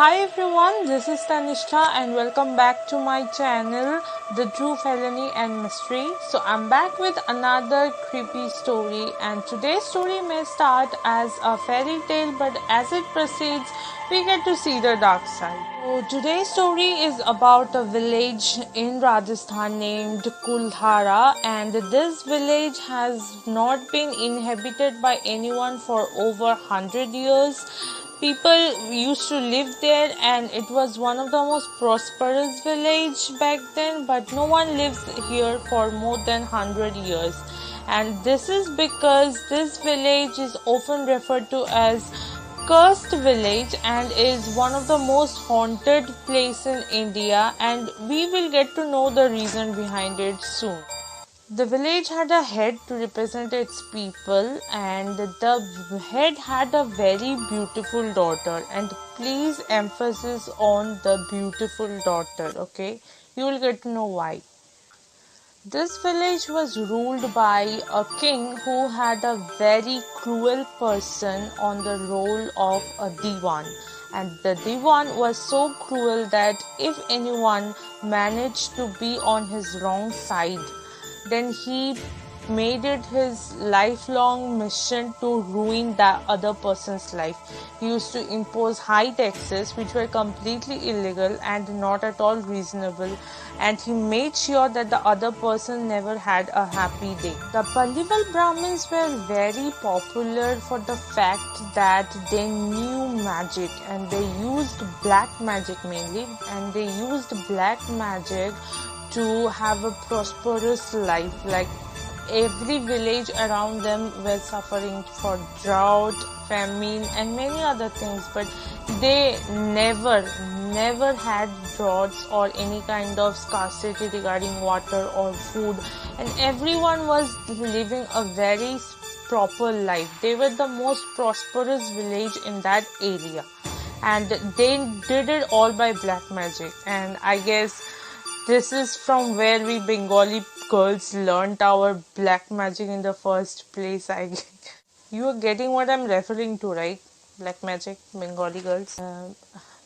Hi everyone, this is Tanisha and welcome back to my channel, The True Felony and Mystery. So I'm back with another creepy story, and today's story may start as a fairy tale, but as it proceeds, we get to see the dark side. So today's story is about a village in Rajasthan named Kuldhara, and this village has not been inhabited by anyone for over 100 years. People used to live there, and it was one of the most prosperous village back then, but no one lives here for more than 100 years. And this is because this village is often referred to as cursed village and is one of the most haunted place in India, and we will get to know the reason behind it soon. The village had a head to represent its people, and the head had a very beautiful daughter. And please emphasis on the beautiful daughter, okay? You will get to know why. This village was ruled by a king who had a very cruel person on the role of a diwan. And the diwan was so cruel that if anyone managed to be on his wrong side, then he made it his lifelong mission to ruin that other person's life. He used to impose high taxes which were completely illegal and not at all reasonable, and he made sure that the other person never had a happy day. The Pallival Brahmins were very popular for the fact that they knew magic, and they used black magic mainly, and they used black magic to have a prosperous life. Like every village around them were suffering for drought, famine and many other things, but they never had droughts or any kind of scarcity regarding water or food, and everyone was living a very proper life. They were the most prosperous village in that area, and they did it all by black magic. And I guess this is from where we Bengali girls learnt our black magic in the first place. You are getting what I'm referring to, right? Black magic, Bengali girls.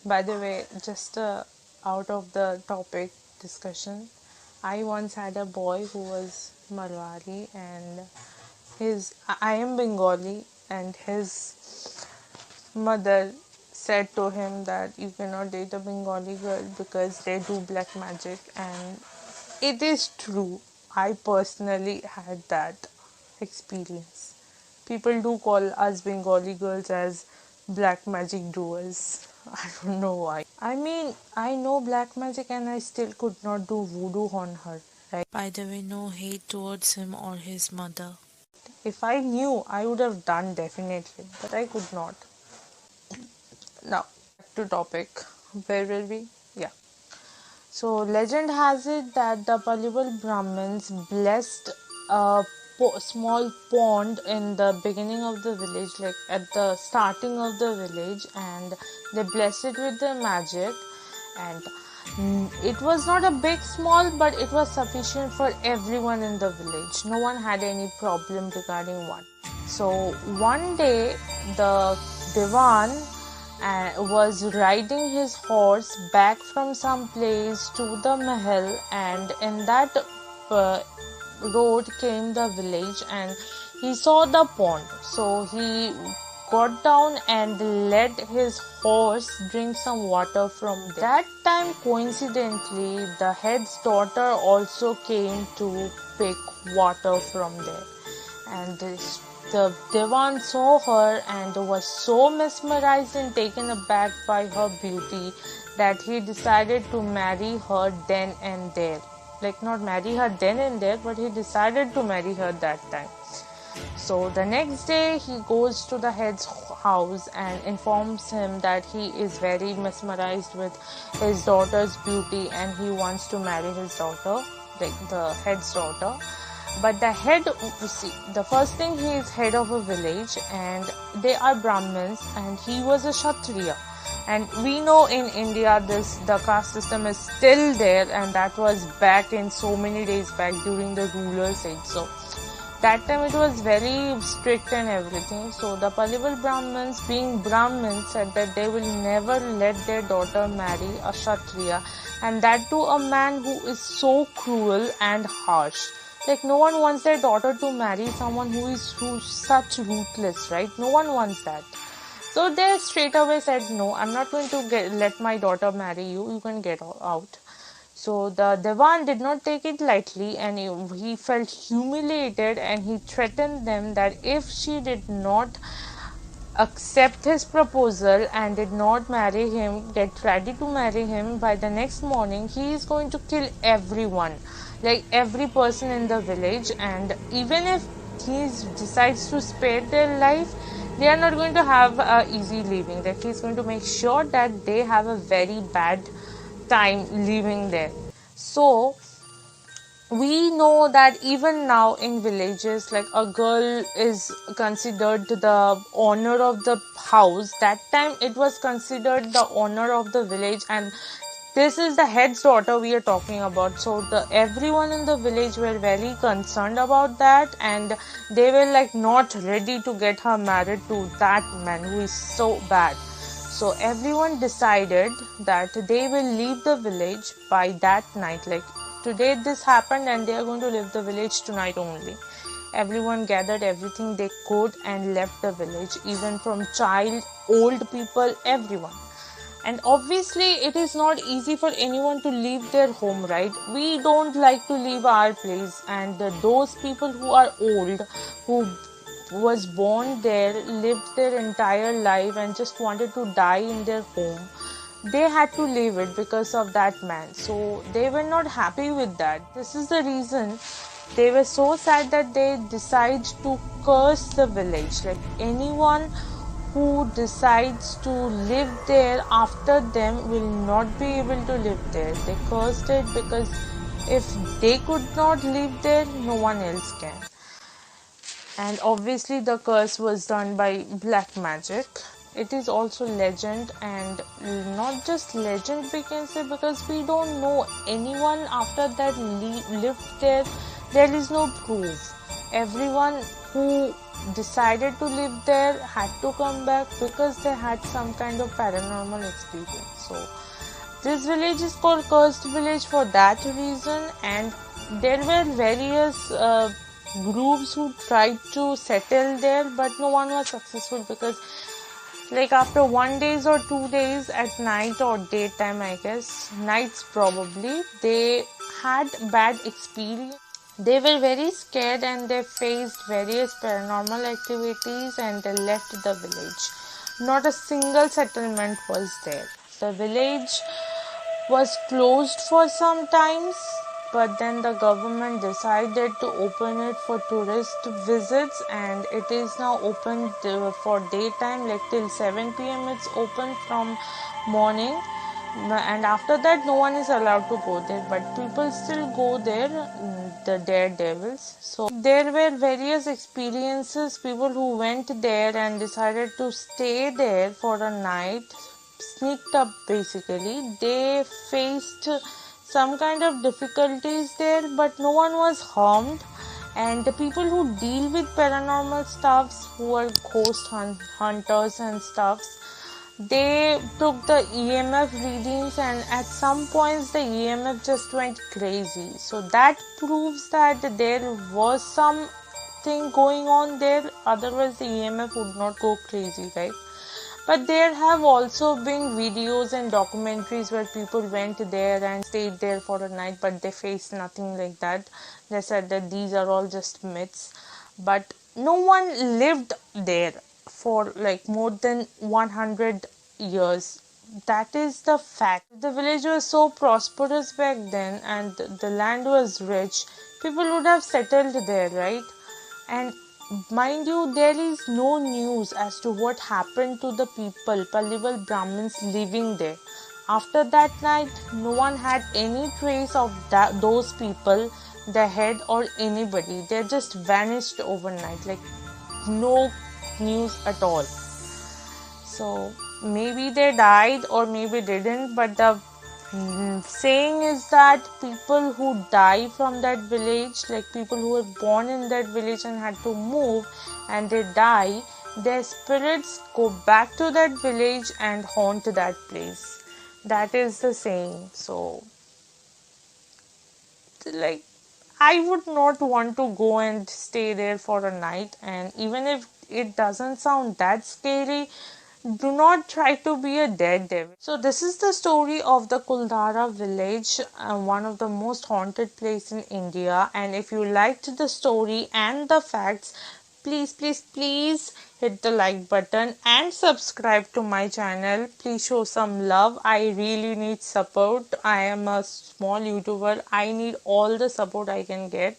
By the way, just out of the topic discussion, I once had a boy who was Marwari, and I am Bengali, and his mother said to him that you cannot date a Bengali girl because they do black magic. And it is true. I personally had that experience. People do call us Bengali girls as black magic doers. I don't know why. I mean, I know black magic and I still could not do voodoo on her, right? By the way, no hate towards him or his mother. If I knew, I would have done definitely, but I could not. Now, back to topic. Where were we? Yeah. So, legend has it that the Pallival Brahmins blessed a small pond in the beginning of the village, like at the starting of the village, and they blessed it with their magic. And it was not a big small, but it was sufficient for everyone in the village. No one had any problem regarding one. So, one day, the Diwan was riding his horse back from some place to the mahal, and in that road came the village, and he saw the pond. So he got down and let his horse drink some water from there. That time, coincidentally, the head's daughter also came to pick water from there, and the Diwan saw her and was so mesmerized and taken aback by her beauty that he decided to marry her then and there. Like, not marry her then and there, but he decided to marry her that time. So the next day he goes to the head's house and informs him that he is very mesmerized with his daughter's beauty and he wants to marry his daughter, like the head's daughter. But the head, you see, the first thing, he is head of a village and they are Brahmins, and he was a Kshatriya. And we know in India the caste system is still there, and that was back in so many days back during the rulers' age. So that time it was very strict and everything. So the Palival Brahmins, being Brahmins, said that they will never let their daughter marry a Kshatriya, and that to a man who is so cruel and harsh. Like, no one wants their daughter to marry someone who's such ruthless, right? No one wants that. So they straight away said, no, I'm not going to let my daughter marry you. You can get out. So the Devan did not take it lightly, and he felt humiliated, and he threatened them that if she did not accept his proposal and did not marry him, get ready to marry him, by the next morning he is going to kill everyone, like every person in the village. And even if he decides to spare their life, they are not going to have a easy living. Like, he's going to make sure that they have a very bad time living there. So we know that even now in villages, like, a girl is considered the owner of the house. That time it was considered the owner of the village, and this is the head's daughter we are talking about. So everyone in the village were very concerned about that, and they were like not ready to get her married to that man who is so bad. So everyone decided that they will leave the village by that night. Like, today this happened and they are going to leave the village tonight only. Everyone gathered everything they could and left the village, even from child, old people, everyone. And obviously it is not easy for anyone to leave their home, right? We don't like to leave our place, and those people who are old, who was born there, lived their entire life and just wanted to die in their home, they had to leave it because of that man. So they were not happy with that. This is the reason they were so sad that they decide to curse the village. Like, anyone who decides to live there after them will not be able to live there. They cursed it because if they could not live there, no one else can. And obviously the curse was done by black magic. It is also legend, and not just legend we can say, because we don't know anyone after that lived there. There is no proof. Everyone who decided to live there had to come back because they had some kind of paranormal experience. So this village is called Cursed Village for that reason. And there were various groups who tried to settle there, but no one was successful, because like after 1 day or 2 days at night or daytime, I guess nights probably, they had bad experience. They were very scared and they faced various paranormal activities, and they left the village. Not a single settlement was there. The village was closed for some times, but then the government decided to open it for tourist visits, and it is now open for daytime, like till 7 p.m. it's open from morning, and after that no one is allowed to go there, but people still go there, the daredevils. So there were various experiences, people who went there and decided to stay there for a night, sneaked up basically. They faced some kind of difficulties there, but no one was harmed. And the people who deal with paranormal stuffs, who are ghost hunters and stuffs, they took the EMF readings, and at some points the EMF just went crazy. So that proves that there was something going on there, otherwise the EMF would not go crazy, right? But there have also been videos and documentaries where people went there and stayed there for a night, but they faced nothing like that. They said that these are all just myths. But no one lived there for like more than 100 years. That is the fact. The village was so prosperous back then, and the land was rich. People would have settled there, right? And mind you, there is no news as to what happened to the people, Palival Brahmins living there. After that night, no one had any trace of those people, the head or anybody. They just vanished overnight, like no news at all. So maybe they died or maybe didn't, but the Saying is that people who die from that village, like people who were born in that village and had to move and they die, their spirits go back to that village and haunt that place. That is the saying. So, like, I would not want to go and stay there for a night, and even if it doesn't sound that scary, do not try to be a daredevil. So this is the story of the Kuldara village, one of the most haunted place in India. And if you liked the story and the facts, please hit the like button and subscribe to my channel. Please show some love. I really need support. I am a small YouTuber. I need all the support I can get.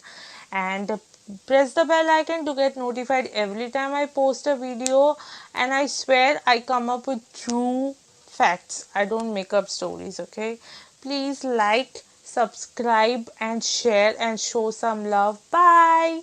And press the bell icon to get notified every time I post a video. And I swear I come up with true facts. I don't make up stories, okay? Please like, subscribe and share and show some love. Bye.